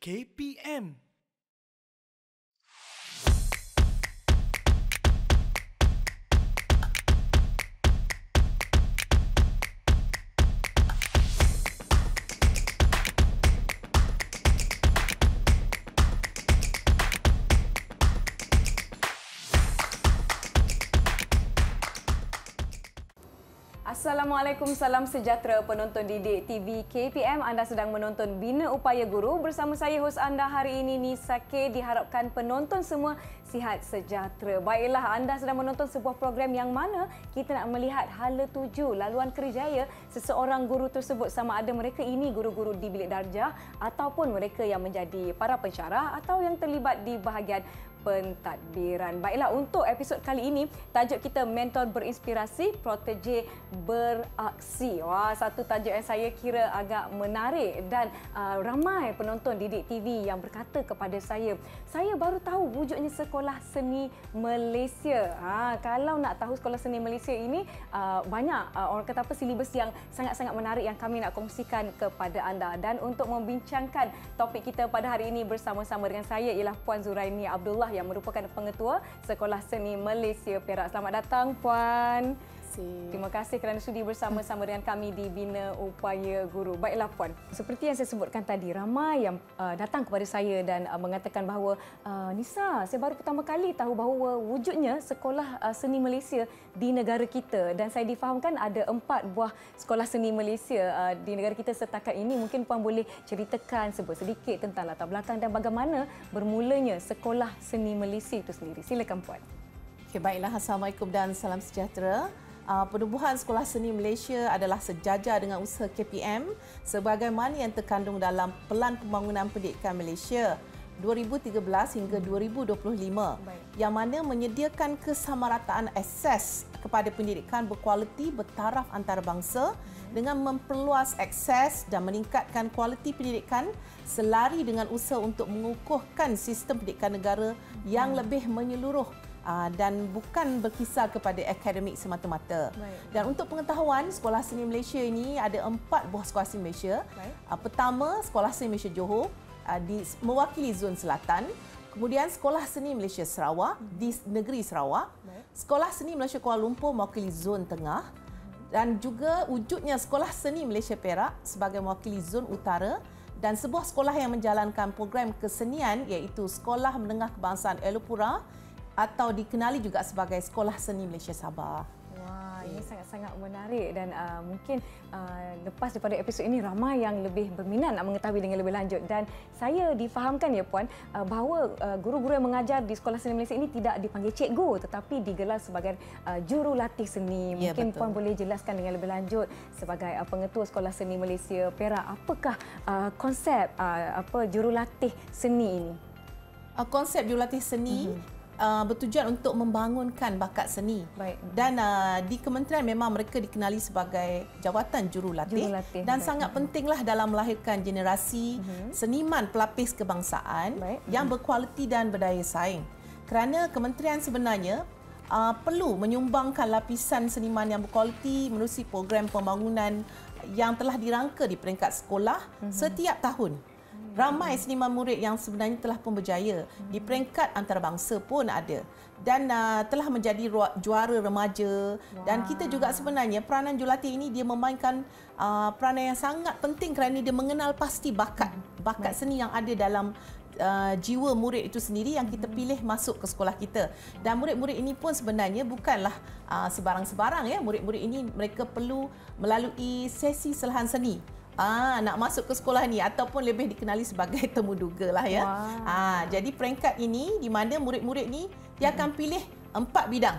KPM. Assalamualaikum, salam sejahtera penonton didik TV KPM. Anda sedang menonton Bina Upaya Guru bersama saya hos anda hari ini Nisa K. Diharapkan penonton semua sihat sejahtera. Baiklah, anda sedang menonton sebuah program yang mana kita nak melihat hala tuju laluan kerjaya seseorang guru tersebut, sama ada mereka ini guru-guru di bilik darjah ataupun mereka yang menjadi para pensyarah atau yang terlibat di bahagian pentadbiran. Baiklah, untuk episod kali ini tajuk kita mentor berinspirasi, protege beraksi. Wah, satu tajuk yang saya kira agak menarik dan ramai penonton didik TV yang berkata kepada saya baru tahu wujudnya Sekolah Seni Malaysia. Kalau nak tahu Sekolah Seni Malaysia ini banyak orang kata apa silibus yang sangat-sangat menarik yang kami nak kongsikan kepada anda. Dan untuk membincangkan topik kita pada hari ini bersama-sama dengan saya ialah Puan Zuraini Abdullah yang merupakan pengetua Sekolah Seni Malaysia Perak. Selamat datang, Puan. Terima kasih kerana sudi bersama-sama dengan kami di Bina Upaya Guru. Baiklah, Puan. Seperti yang saya sebutkan tadi, ramai yang datang kepada saya dan mengatakan bahawa Nisa, saya baru pertama kali tahu bahawa wujudnya Sekolah Seni Malaysia di negara kita. Dan saya difahamkan ada 4 buah Sekolah Seni Malaysia di negara kita setakat ini. Mungkin Puan boleh ceritakan sedikit tentang latar belakang dan bagaimana bermulanya Sekolah Seni Malaysia itu sendiri. Silakan, Puan. Okay, baiklah. Assalamualaikum dan salam sejahtera. Penubuhan Sekolah Seni Malaysia adalah sejajar dengan usaha KPM sebagaimana yang terkandung dalam Pelan Pembangunan Pendidikan Malaysia 2013 hingga 2025 yang mana menyediakan kesamarataan akses kepada pendidikan berkualiti bertaraf antarabangsa dengan memperluas akses dan meningkatkan kualiti pendidikan selari dengan usaha untuk mengukuhkan sistem pendidikan negara yang lebih menyeluruh dan bukan berkisar kepada akademik semata-mata. Dan untuk pengetahuan, Sekolah Seni Malaysia ini ada 4 buah Sekolah Seni Malaysia. Pertama, Sekolah Seni Malaysia Johor mewakili zon selatan. Kemudian Sekolah Seni Malaysia Sarawak di negeri Sarawak. Sekolah Seni Malaysia Kuala Lumpur mewakili zon tengah. Dan juga wujudnya Sekolah Seni Malaysia Perak sebagai mewakili zon utara. Dan sebuah sekolah yang menjalankan program kesenian iaitu Sekolah Menengah Kebangsaan Elopura atau dikenali juga sebagai Sekolah Seni Malaysia Sabah. Wah, ini sangat-sangat menarik dan mungkin lepas daripada episod ini ramai yang lebih berminat nak mengetahui dengan lebih lanjut. Dan saya difahamkan ya, Puan, bahawa guru-guru yang mengajar di Sekolah Seni Malaysia ini tidak dipanggil cikgu tetapi digelar sebagai jurulatih seni. Mungkin ya, Puan boleh jelaskan dengan lebih lanjut sebagai pengetua Sekolah Seni Malaysia Perak, apakah konsep jurulatih seni ini? Konsep jurulatih seni bertujuan untuk membangunkan bakat seni. Dan di kementerian memang mereka dikenali sebagai jawatan jurulatih dan sangat pentinglah dalam melahirkan generasi seniman pelapis kebangsaan yang berkualiti dan berdaya saing. Kerana kementerian sebenarnya perlu menyumbangkan lapisan seniman yang berkualiti menerusi program pembangunan yang telah dirangka di peringkat sekolah setiap tahun. Ramai seniman murid yang sebenarnya telah pun berjaya di peringkat antarabangsa pun ada dan telah menjadi juara remaja. Dan kita juga sebenarnya peranan jurulatih ini dia memainkan peranan yang sangat penting kerana dia mengenal pasti bakat seni yang ada dalam jiwa murid itu sendiri yang kita pilih masuk ke sekolah kita. Dan murid-murid ini pun sebenarnya bukanlah sebarang-sebarang ya. Murid-murid ini mereka perlu melalui sesi selahan seni. Nak masuk ke sekolah ni ataupun lebih dikenali sebagai temuduga lah ya. Jadi peringkat ini di mana murid-murid ni dia akan pilih 4 bidang.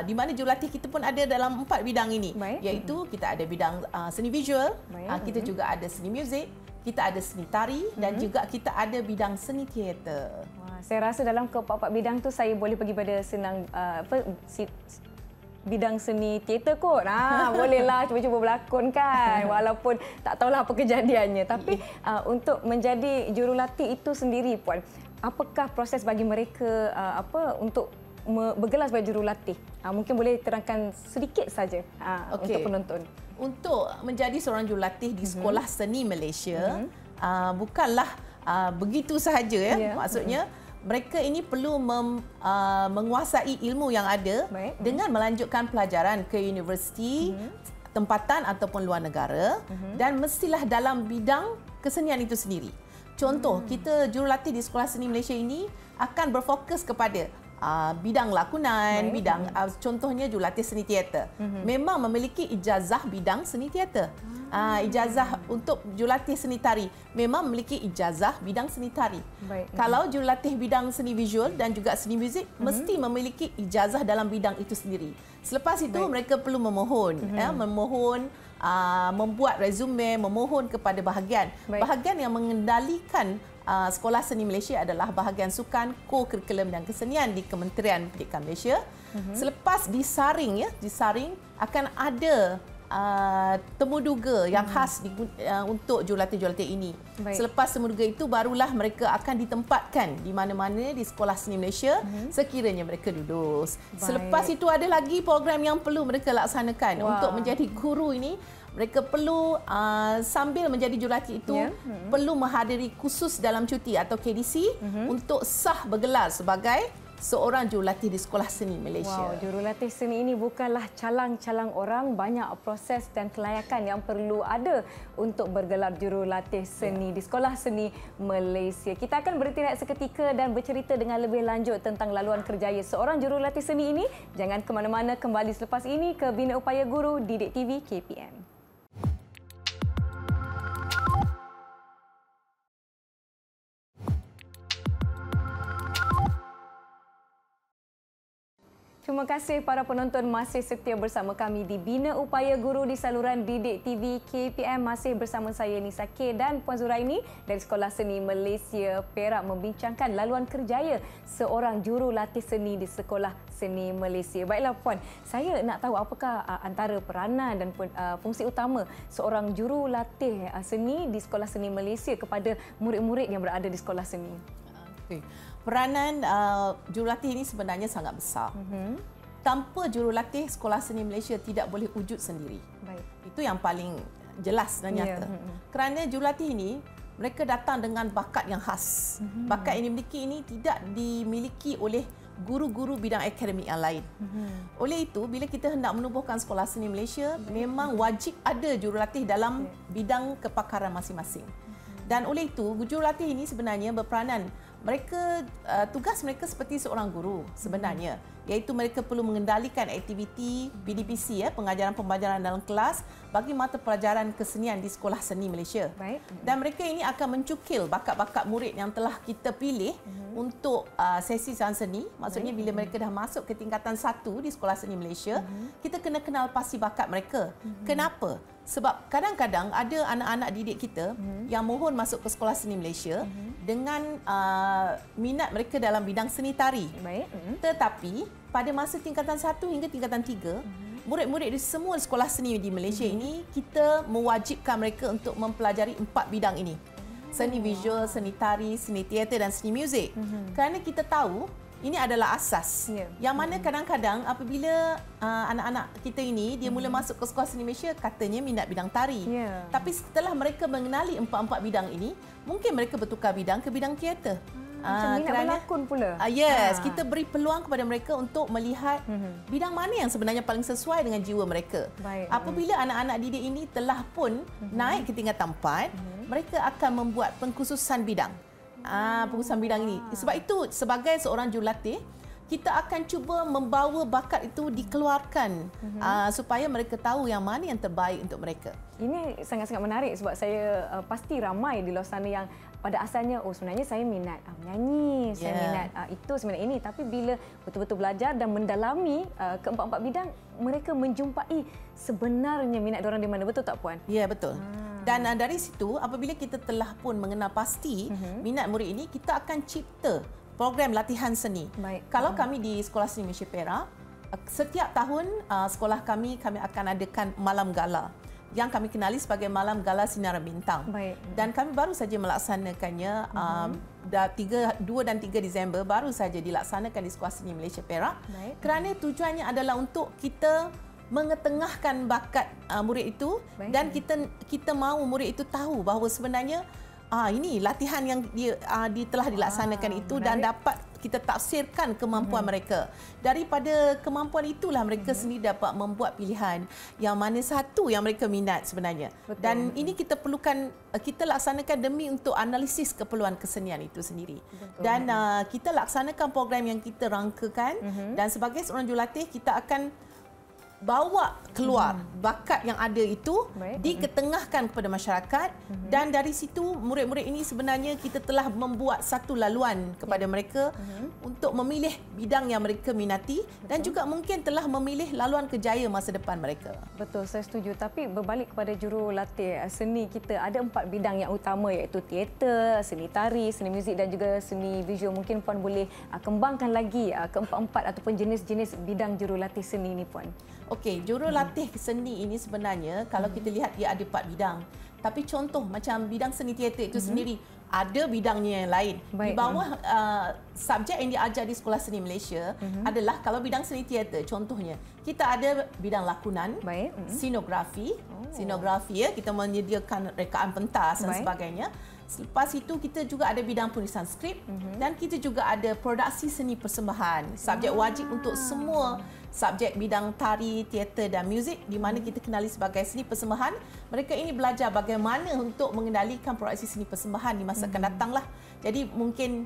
Di mana jurulatih kita pun ada dalam 4 bidang ini. Iaitu kita ada bidang seni visual, kita juga ada seni muzik, kita ada seni tari dan juga kita ada bidang seni teater. Saya rasa dalam ke-4 bidang tu saya boleh pergi pada bidang seni teater kot. Bolehlah cuba-cuba berlakon kan. Walaupun tak tahulah apa kejadiannya. Tapi untuk menjadi jurulatih itu sendiri, Puan, apakah proses bagi mereka untuk bergelar sebagai jurulatih? Mungkin boleh terangkan sedikit saja untuk penonton. Untuk menjadi seorang jurulatih di Sekolah Seni Malaysia, bukanlah begitu sahaja ya. Maksudnya mereka ini perlu menguasai ilmu yang ada dengan melanjutkan pelajaran ke universiti, tempatan ataupun luar negara dan mestilah dalam bidang kesenian itu sendiri. Contoh, kita jurulatih di Sekolah Seni Malaysia ini akan berfokus kepada bidang lakonan, bidang contohnya jurulatih seni teater. Memang memiliki ijazah bidang seni teater. Ijazah untuk jurulatih seni tari memang memiliki ijazah bidang seni tari. Kalau jurulatih bidang seni visual dan juga seni muzik mesti memiliki ijazah dalam bidang itu sendiri. Selepas itu mereka perlu memohon, membuat resume, memohon kepada bahagian yang mengendalikan Sekolah Seni Malaysia adalah bahagian sukan, ko-kurikulum dan kesenian di Kementerian Pendidikan Malaysia. Selepas disaring akan ada temuduga yang khas untuk jurulatih-jurulatih ini. Selepas temuduga itu barulah mereka akan ditempatkan di mana-mana di Sekolah Seni Malaysia sekiranya mereka lulus. Selepas itu ada lagi program yang perlu mereka laksanakan. Untuk menjadi guru ini mereka perlu sambil menjadi jurulatih itu perlu menghadiri kursus dalam cuti atau KDC untuk sah bergelar sebagai seorang jurulatih di Sekolah Seni Malaysia. Wow, jurulatih seni ini bukanlah calang-calang orang, banyak proses dan kelayakan yang perlu ada untuk bergelar jurulatih seni di Sekolah Seni Malaysia. Kita akan berhenti seketika dan bercerita dengan lebih lanjut tentang laluan kerjaya seorang jurulatih seni ini. Jangan ke mana-mana, kembali selepas ini ke Bina Upaya Guru Didik TV KPM. Terima kasih para penonton masih setia bersama kami di Bina Upaya Guru di saluran Didik TV KPM. Masih bersama saya Nisa K dan Puan Zuraini dari Sekolah Seni Malaysia Perak membincangkan laluan kerjaya seorang jurulatih seni di Sekolah Seni Malaysia. Baiklah Puan, saya nak tahu apakah antara peranan dan fungsi utama seorang jurulatih seni di Sekolah Seni Malaysia kepada murid-murid yang berada di sekolah seni. Peranan jurulatih ini sebenarnya sangat besar. Tanpa jurulatih, Sekolah Seni Malaysia tidak boleh wujud sendiri. Itu yang paling jelas dan nyata. Kerana jurulatih ini, mereka datang dengan bakat yang khas. Bakat yang dimiliki ini tidak dimiliki oleh guru-guru bidang akademik yang lain. Oleh itu, bila kita hendak menubuhkan Sekolah Seni Malaysia, memang wajib ada jurulatih dalam bidang kepakaran masing-masing. Dan oleh itu, jurulatih ini sebenarnya berperanan. Tugas mereka seperti seorang guru sebenarnya, iaitu mereka perlu mengendalikan aktiviti PDPC, pengajaran pembelajaran dalam kelas bagi mata pelajaran kesenian di Sekolah Seni Malaysia. Dan mereka ini akan mencukil bakat-bakat murid yang telah kita pilih untuk sesi sains seni. Maksudnya bila mereka dah masuk ke tingkatan 1 di Sekolah Seni Malaysia, kita kena kenal pasti bakat mereka. Kenapa? Sebab kadang-kadang ada anak-anak didik kita yang mohon masuk ke Sekolah Seni Malaysia dengan minat mereka dalam bidang seni tari. Tetapi pada masa tingkatan 1 hingga tingkatan 3, murid-murid di semua sekolah seni di Malaysia ini, kita mewajibkan mereka untuk mempelajari 4 bidang ini. Seni visual, seni tari, seni teater dan seni muzik. Kerana kita tahu ini adalah asas. Yang mana kadang-kadang apabila anak-anak kita ini dia mula masuk ke Sekolah Seni Malaysia, katanya minat bidang tari. Tapi setelah mereka mengenali 4 bidang ini, mungkin mereka bertukar bidang ke bidang teater. Macam minat berlakon pula. Yes, kita beri peluang kepada mereka untuk melihat bidang mana yang sebenarnya paling sesuai dengan jiwa mereka. Apabila anak-anak didik ini telah pun naik ke tingkatan 4, mereka akan membuat pengkhususan bidang. Pengkhususan bidang ini. Sebab itu, sebagai seorang jurulatih, kita akan cuba membawa bakat itu dikeluarkan supaya mereka tahu yang mana yang terbaik untuk mereka. Ini sangat-sangat menarik sebab saya pasti ramai di luar sana yang pada asalnya sebenarnya saya minat menyanyi, saya minat itu sebenarnya ini, tapi bila betul-betul belajar dan mendalami keempat-empat bidang, mereka menjumpai sebenarnya minat diorang di mana. Betul tak Puan? Ya, betul. Dan dari situ, apabila kita telah pun mengenal pasti minat murid ini, kita akan cipta program latihan seni. Kalau kami di Sekolah Seni Malaysia Perak, setiap tahun sekolah kami akan adakan malam gala yang kami kenali sebagai Malam Gala Sinaran Bintang. Dan kami baru saja melaksanakannya 2 dan 3 Disember baru saja dilaksanakan di Sekolah Seni Malaysia Perak. Kerana tujuannya adalah untuk kita mengetengahkan bakat murid itu dan kita mahu murid itu tahu bahawa sebenarnya ini latihan yang telah dilaksanakan itu dan dapat kita tafsirkan kemampuan mereka. Daripada kemampuan itulah mereka sendiri dapat membuat pilihan yang mana satu yang mereka minat sebenarnya. Betul. Dan ini kita perlukan, kita laksanakan demi untuk analisis keperluan kesenian itu sendiri. Betul. Dan kita laksanakan program yang kita rangkakan dan sebagai seorang jurulatih kita akan bawa keluar bakat yang ada itu, diketengahkan kepada masyarakat dan dari situ murid-murid ini sebenarnya kita telah membuat satu laluan kepada mereka untuk memilih bidang yang mereka minati dan juga mungkin telah memilih laluan kerjaya masa depan mereka. Betul, saya setuju. Tapi berbalik kepada jurulatih seni, kita ada 4 bidang yang utama iaitu teater, seni tari, seni muzik dan juga seni visual. Mungkin Puan boleh kembangkan lagi keempat-empat ataupun jenis-jenis bidang jurulatih seni ini, Puan. Okey, jurulatih seni ini sebenarnya kalau kita lihat dia ada 4 bidang. Tapi contoh macam bidang seni teater itu sendiri ada bidangnya yang lain. Baik. Di bawah subjek yang diajar di Sekolah Seni Malaysia adalah kalau bidang seni teater contohnya kita ada bidang lakonan, scenografi. Scenografi kita menyediakan rekaan pentas dan sebagainya. Selepas itu kita juga ada bidang penulisan skrip dan kita juga ada produksi seni persembahan. Subjek wajib untuk semua subjek bidang tari, teater dan muzik di mana kita kenali sebagai seni persembahan. Mereka ini belajar bagaimana untuk mengendalikan produksi seni persembahan di masa akan datanglah. Jadi mungkin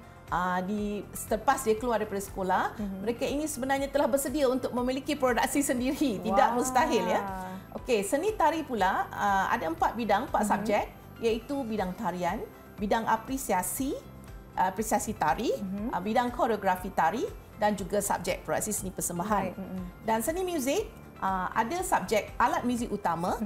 selepas dia keluar daripada sekolah, mereka ini sebenarnya telah bersedia untuk memiliki produksi sendiri. Tidak mustahil ya. Okey, seni tari pula ada 4 bidang, 4 subjek iaitu bidang tarian, bidang apresiasi tari, bidang koreografi tari dan juga subjek produksi seni persembahan. Dan seni muzik ada subjek alat muzik utama,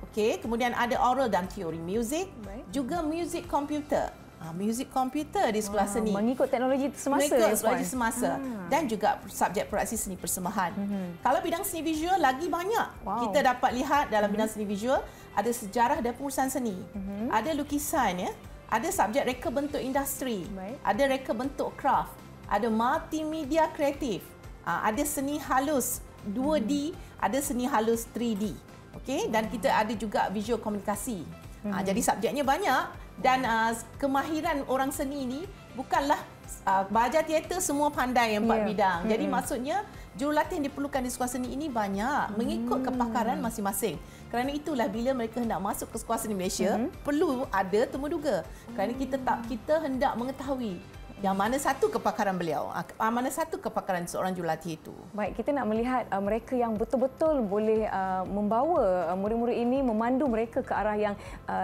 okey, kemudian ada oral dan teori muzik, juga muzik komputer. Muzik komputer di sekolah seni. Mengikut teknologi semasa. Mengikut teknologi semasa. Dan juga subjek produksi seni persembahan. Kalau bidang seni visual lagi banyak. Kita dapat lihat dalam bidang seni visual ada sejarah dan pengurusan seni. Ada lukisan ya. Ada subjek reka bentuk industri. Ada reka bentuk craft. Ada multimedia kreatif. Ada seni halus 2D, ada seni halus 3D. Okey, dan kita ada juga visual komunikasi. Jadi subjeknya banyak dan kemahiran orang seni ini bukanlah belajar teater semua pandai 4 bidang. Jadi maksudnya jurulatih yang diperlukan di sekolah seni ini banyak mengikut kepakaran masing-masing. Kerana itulah bila mereka hendak masuk ke Sekolah Seni Malaysia perlu ada temuduga. Kerana kita hendak mengetahui yang mana satu kepakaran beliau, mana satu kepakaran seorang jurulatih itu. Baik, kita nak melihat mereka yang betul-betul boleh membawa murid-murid ini, memandu mereka ke arah yang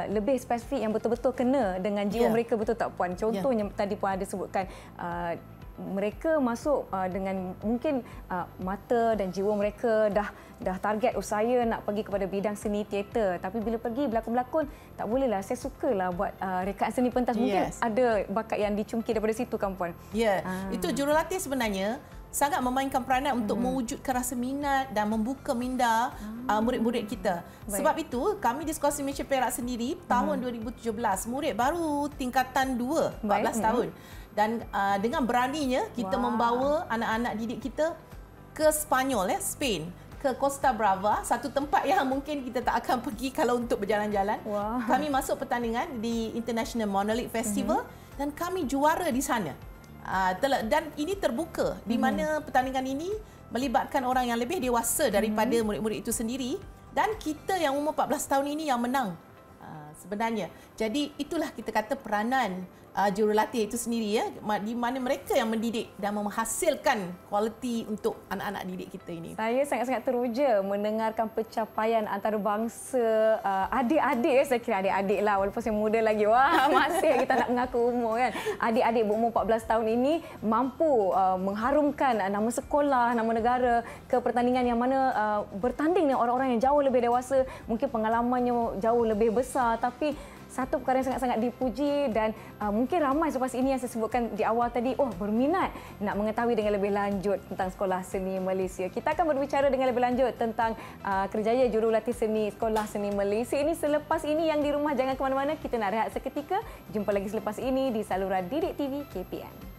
lebih spesifik, yang betul-betul kena dengan jiwa mereka, betul tak Puan? Contohnya tadi Puan ada sebutkan mereka masuk dengan mungkin mata dan jiwa mereka dah target saya nak pergi kepada bidang seni teater, tapi bila pergi berlakon-berlakon tak bolehlah, saya sukalah buat rekaan seni pentas. Mungkin ada bakat yang dicungkil daripada situ kan Puan? Ya, itu jurulatih sebenarnya sangat memainkan peranan untuk mewujudkan rasa minat dan membuka minda murid-murid kita. Sebab itu kami di Sekolah Seni Malaysia Perak sendiri tahun 2017 murid baru tingkatan 2, 14 tahun. Dan dengan beraninya kita membawa anak-anak didik kita ke Spanyol, Spain, ke Costa Brava, satu tempat yang mungkin kita tak akan pergi kalau untuk berjalan-jalan. Kami masuk pertandingan di International Monolith Festival dan kami juara di sana. Dan ini terbuka di mana pertandingan ini melibatkan orang yang lebih dewasa daripada murid-murid itu sendiri dan kita yang umur 14 tahun ini yang menang sebenarnya. Jadi itulah kita kata peranan jurulatih itu sendiri ya, di mana mereka yang mendidik dan menghasilkan kualiti untuk anak-anak didik kita ini. Saya sangat-sangat teruja mendengarkan pencapaian antarabangsa adik-adik. Saya kira adik-adik lah walaupun saya muda lagi. Wah, masih kita nak mengaku umur kan. Adik-adik berumur 14 tahun ini mampu mengharumkan nama sekolah, nama negara ke pertandingan yang mana bertanding dengan orang-orang yang jauh lebih dewasa, mungkin pengalamannya jauh lebih besar, tapi satu perkara yang sangat-sangat dipuji dan mungkin ramai selepas ini yang saya sebutkan di awal tadi, berminat nak mengetahui dengan lebih lanjut tentang Sekolah Seni Malaysia. Kita akan berbicara dengan lebih lanjut tentang kerjaya jurulatih seni Sekolah Seni Malaysia ini selepas ini. Yang di rumah jangan ke mana-mana, kita nak rehat seketika. Jumpa lagi selepas ini di saluran Didik TV KPM.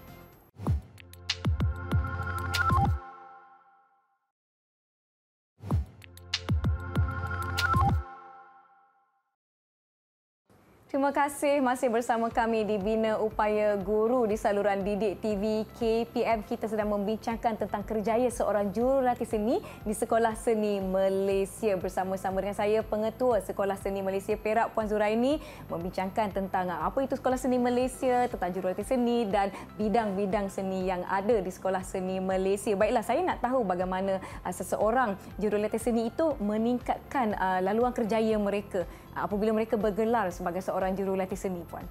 Terima kasih masih bersama kami di Bina Upaya Guru di saluran didik TV KPM. Kita sedang membincangkan tentang kerjaya seorang jurulatih seni di Sekolah Seni Malaysia. Bersama-sama dengan saya, Pengetua Sekolah Seni Malaysia Perak, Puan Zuraini, membincangkan tentang apa itu Sekolah Seni Malaysia, tentang jurulatih seni dan bidang-bidang seni yang ada di Sekolah Seni Malaysia. Baiklah, saya nak tahu bagaimana seseorang jurulatih seni itu meningkatkan laluan kerjaya mereka apabila mereka bergelar sebagai seorang jurulatih seni, Puan.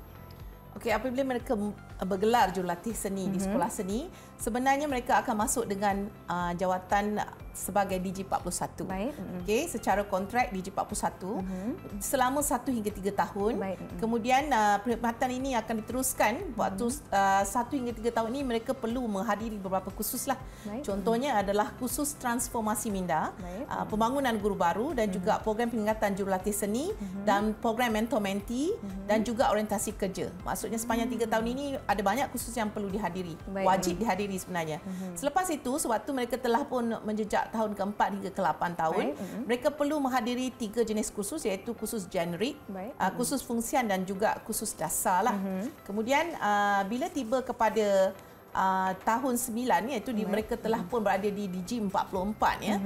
Okey, apabila mereka bergelar jurulatih seni di sekolah seni, sebenarnya mereka akan masuk dengan jawatan sebagai DG41. Baik. Okey, secara kontrak DG41 selama 1 hingga 3 tahun. Baik. Kemudian perkhidmatan ini akan diteruskan waktu 1 hingga 3 tahun ini mereka perlu menghadiri beberapa kursuslah. Contohnya adalah kursus transformasi minda, pembangunan guru baru dan juga program peningkatan jurulatih seni dan program mentor-mentee dan juga orientasi kerja. Maksudnya sepanjang 3 tahun ini ada banyak kursus yang perlu dihadiri. Wajib dihadiri sebenarnya. Selepas itu, sewaktu mereka telah pun menjejak tahun ke-4 hingga ke-8 tahun, mereka perlu menghadiri 3 jenis kursus, iaitu kursus generik, kursus fungsian dan juga kursus dasar lah. Kemudian bila tiba kepada tahun 9, iaitu mereka telah pun berada di DG44 ya,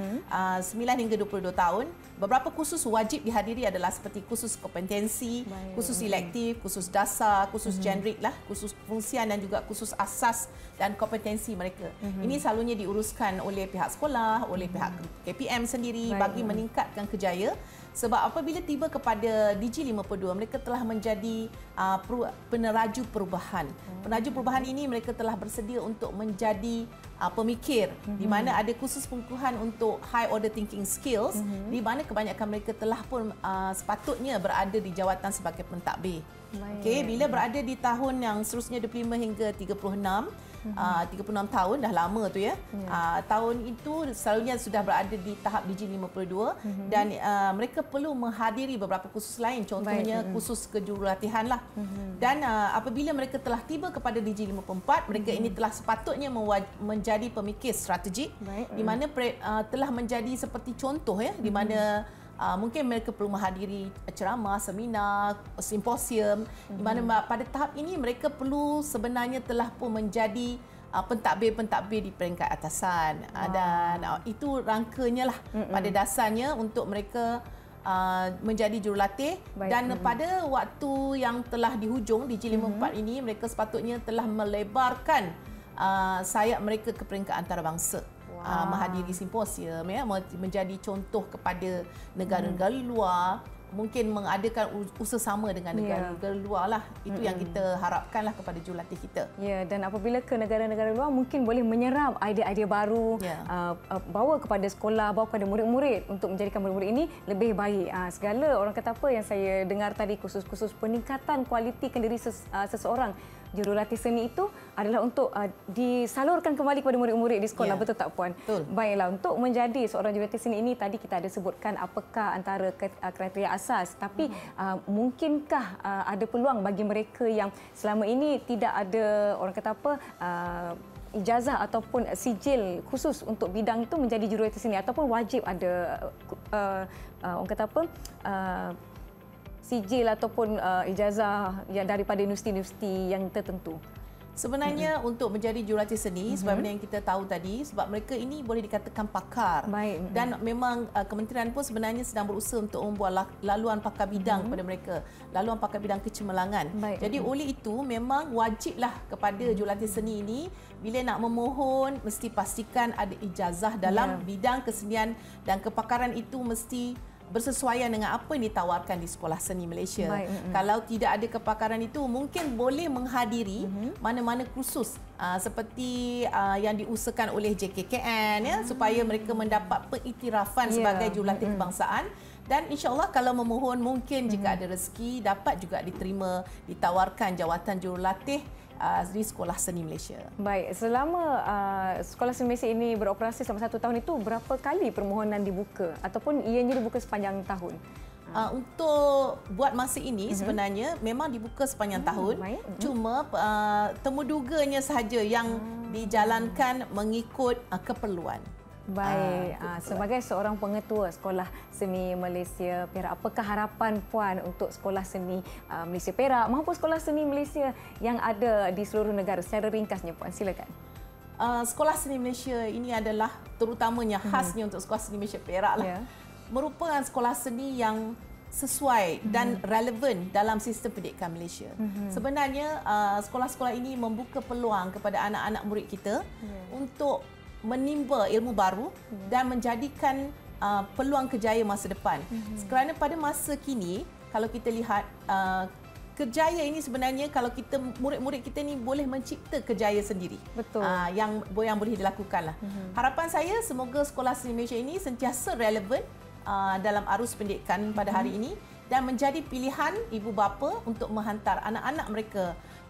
9 hingga 22 tahun, beberapa kursus wajib dihadiri adalah seperti kursus kompetensi, kursus elektif, kursus dasar, kursus generik lah, kursus fungsian dan juga kursus asas dan kompetensi mereka. Ini selalunya diuruskan oleh pihak sekolah, oleh pihak KPM sendiri bagi meningkatkan kerjaya. Sebab apabila tiba kepada DG52, mereka telah menjadi peneraju perubahan. Peneraju perubahan ini mereka telah bersedia untuk menjadi pemikir, di mana ada kursus pengukuhan untuk high order thinking skills, di mana kebanyakan mereka telah pun sepatutnya berada di jawatan sebagai pentadbir. Okey, bila berada di tahun yang seterusnya 25 hingga 36, 36 tahun dah lama tu ya. Tahun itu selalunya sudah berada di tahap DG52 dan mereka perlu menghadiri beberapa kursus lain, contohnya kursus kejurulatihan lah. Dan apabila mereka telah tiba kepada DG54, mereka ini telah sepatutnya menjadi pemikir strategik, di mana telah menjadi seperti contoh ya, di mana mungkin mereka perlu menghadiri ceramah, seminar, simposium, di mana pada tahap ini mereka perlu sebenarnya telah pun menjadi pentadbir-pentadbir di peringkat atasan. Dan itu rangkanya lah pada dasarnya untuk mereka menjadi jurulatih. Dan pada waktu yang telah di hujung DG54 ini, mereka sepatutnya telah melebarkan sayap mereka ke peringkat antarabangsa. Menghadiri simposium ya, menjadi contoh kepada negara-negara luar, mungkin mengadakan usaha sama dengan negara-negara luar lah. Itu yang kita harapkanlah kepada jurulatih kita. Ya, dan apabila ke negara-negara luar mungkin boleh menyerap idea-idea baru, bawa kepada sekolah, bawa kepada murid-murid untuk menjadikan murid-murid ini lebih baik. Segala orang kata apa yang saya dengar tadi, khusus-khusus peningkatan kualiti diri seseorang jurulatih seni itu adalah untuk disalurkan kembali kepada murid-murid di sekolah. Betul tak, Puan? Betul. Baiklah, untuk menjadi seorang jurulatih seni ini tadi kita ada sebutkan apakah antara kriteria asas, tapi mungkinkah ada peluang bagi mereka yang selama ini tidak ada orang kata apa ijazah ataupun sijil khusus untuk bidang itu menjadi jurulatih seni, ataupun wajib ada orang kata apa sijil ataupun ijazah yang daripada universiti-universiti yang tertentu? Sebenarnya untuk menjadi jurulatih seni, sebagaimana yang kita tahu tadi, sebab mereka ini boleh dikatakan pakar. Dan memang kementerian pun sebenarnya sedang berusaha untuk membuat laluan pakar bidang kepada mereka, laluan pakar bidang kecemerlangan. Jadi oleh itu memang wajiblah kepada jurulatih seni ini, bila nak memohon mesti pastikan ada ijazah dalam bidang kesenian, dan kepakaran itu mesti bersesuaian dengan apa yang ditawarkan di Sekolah Seni Malaysia. Kalau tidak ada kepakaran itu, mungkin boleh menghadiri mana-mana kursus seperti yang diusahakan oleh JKKN ya, supaya mereka mendapat pengiktirafan sebagai jurulatih kebangsaan. Dan insya-Allah kalau memohon, mungkin jika ada rezeki dapat juga diterima, ditawarkan jawatan jurulatih di Sekolah Seni Malaysia. Baik, selama Sekolah Seni Malaysia ini beroperasi selama 1 tahun itu, berapa kali permohonan dibuka ataupun ianya dibuka sepanjang tahun? Untuk buat masa ini sebenarnya memang dibuka sepanjang tahun. Cuma temuduganya sahaja yang dijalankan mengikut keperluan. Baik, sebagai seorang pengetua Sekolah Seni Malaysia Perak, apakah harapan Puan untuk Sekolah Seni Malaysia Perak maupun Sekolah Seni Malaysia yang ada di seluruh negara? Secara ringkasnya Puan, silakan. Sekolah Seni Malaysia ini adalah terutamanya khasnya untuk Sekolah Seni Malaysia Perak lah. Merupakan sekolah seni yang sesuai dan relevan dalam sistem pendidikan Malaysia. Sebenarnya sekolah-sekolah ini membuka peluang kepada anak-anak murid kita untuk menimba ilmu baru dan menjadikan peluang kerjaya masa depan. Kerana pada masa kini, kalau kita lihat kerjaya ini sebenarnya kalau kita murid-murid kita ni boleh mencipta kerjaya sendiri. Betul. Yang boleh dilakukan lah. Harapan saya semoga Sekolah Seni Malaysia ini sentiasa relevan dalam arus pendidikan pada hari ini dan menjadi pilihan ibu bapa untuk menghantar anak-anak mereka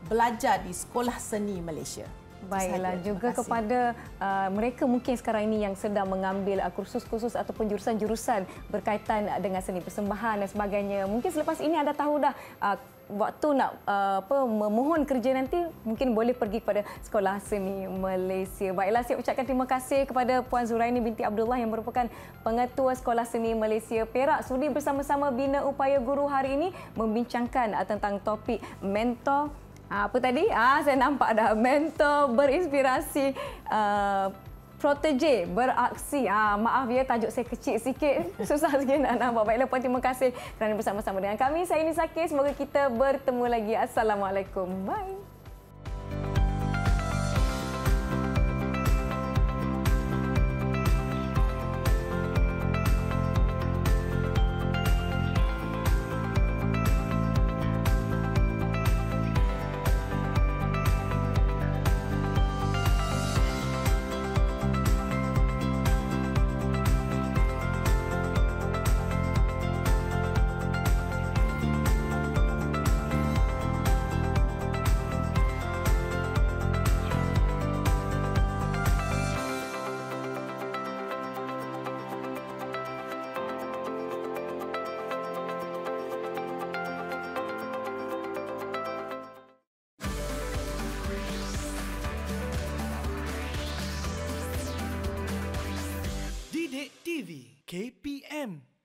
belajar di Sekolah Seni Malaysia. Baiklah, juga kepada mereka mungkin sekarang ini yang sedang mengambil kursus-kursus ataupun jurusan-jurusan berkaitan dengan seni persembahan dan sebagainya. Mungkin selepas ini anda tahu dah waktu nak memohon kerja nanti mungkin boleh pergi kepada Sekolah Seni Malaysia. Baiklah, saya ucapkan terima kasih kepada Puan Zuraini binti Abdullah yang merupakan Pengetua Sekolah Seni Malaysia Perak sudi bersama-sama Bina Upaya Guru hari ini membincangkan tentang topik mentor. Apa tadi? Saya nampak dah mentor berinspirasi, protege beraksi. Maaf ya, tajuk saya kecil sikit. Susah sikit nak nampak. Baiklah Puan, terima kasih kerana bersama-sama dengan kami. Saya Nisa K. Semoga kita bertemu lagi. Assalamualaikum. Bye. Didik TV KPM